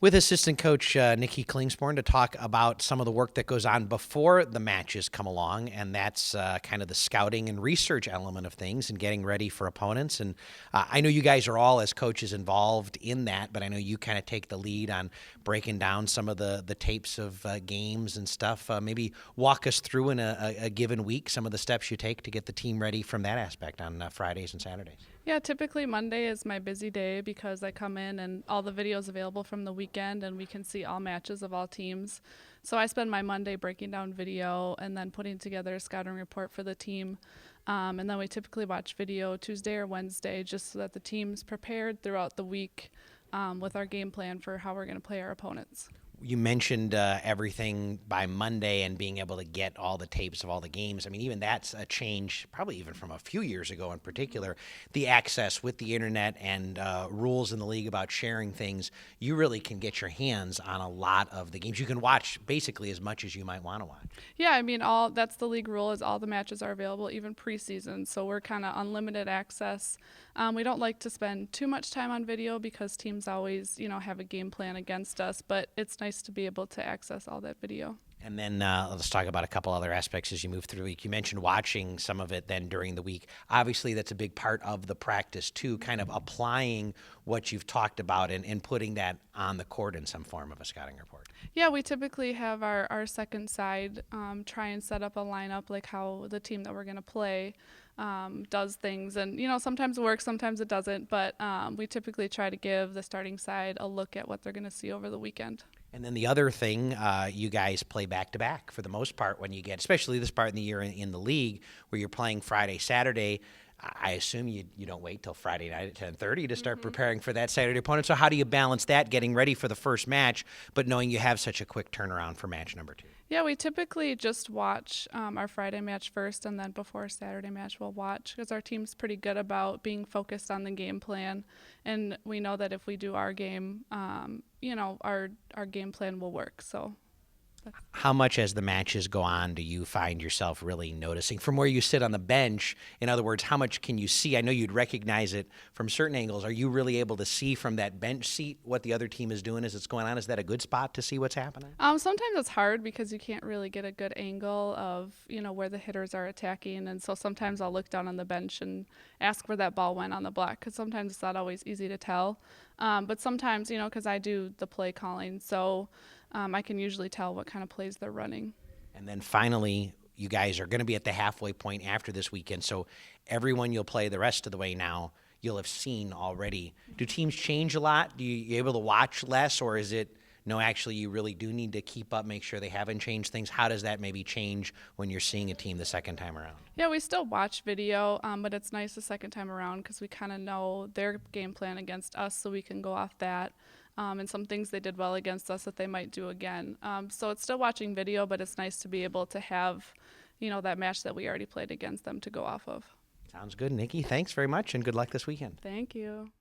With assistant coach Nikki Klingsporn to talk about some of the work that goes on before the matches come along, and that's kind of the scouting and research element of things and getting ready for opponents. And I know you guys are all, as coaches, involved in that, but I know you kind of take the lead on breaking down some of the tapes of games and stuff. Maybe walk us through in a given week some of the steps you take to get the team ready from that aspect on Fridays and Saturdays. Yeah, typically Monday is my busy day because I come in and all the videos available from the weekend and we can see all matches of all teams. So I spend my Monday breaking down video and then putting together a scouting report for the team. And then we typically watch video Tuesday or Wednesday just so that the team's prepared throughout the week with our game plan for how we're going to play our opponents. You mentioned everything by Monday and being able to get all the tapes of all the games. I mean, even that's a change, probably even from a few years ago in particular. The access with the internet and rules in the league about sharing things, you really can get your hands on a lot of the games. You can watch basically as much as you might want to watch. Yeah, I mean, that's the league rule is all the matches are available, even preseason. So we're kind of unlimited access. We don't like to spend too much time on video because teams always, have a game plan against us. But it's nice to be able to access all that video. And then let's talk about a couple other aspects as you move through the week. You mentioned watching some of it then during the week. Obviously, that's a big part of the practice, too, kind of applying what you've talked about and putting that on the court in some form of a scouting report. Yeah, we typically have our second side try and set up a lineup like how the team that we're going to play does things. And, sometimes it works, sometimes it doesn't. But we typically try to give the starting side a look at what they're going to see over the weekend. And then the other thing, you guys play back-to-back for the most part when you get, especially this part in the year in the league where you're playing Friday, Saturday. I assume you don't wait till Friday night at 10:30 to start preparing for that Saturday opponent. So how do you balance that, getting ready for the first match, but knowing you have such a quick turnaround for match number 2? Yeah, we typically just watch our Friday match first, and then before Saturday match we'll watch because our team's pretty good about being focused on the game plan, and we know that if we do our game, our game plan will work. So. How much as the matches go on do you find yourself really noticing from where you sit on the bench? In other words, how much can you see? I know you'd recognize it from certain angles. Are you really able to see from that bench seat what the other team is doing as it's going on? Is that a good spot to see what's happening? Sometimes it's hard because you can't really get a good angle of, where the hitters are attacking. And so sometimes I'll look down on the bench and ask where that ball went on the block because sometimes it's not always easy to tell. But sometimes, because I do the play calling, so I can usually tell what kind of plays they're running. And then finally, you guys are going to be at the halfway point after this weekend. So everyone you'll play the rest of the way now, you'll have seen already. Do teams change a lot? Do you able to watch less, or is it, no, actually you really do need to keep up, make sure they haven't changed things? How does that maybe change when you're seeing a team the second time around? Yeah, we still watch video, but it's nice the second time around because we kind of know their game plan against us, so we can go off that. And some things they did well against us that they might do again. So it's still watching video, but it's nice to be able to have, that match that we already played against them to go off of. Sounds good, Nikki. Thanks very much, and good luck this weekend. Thank you.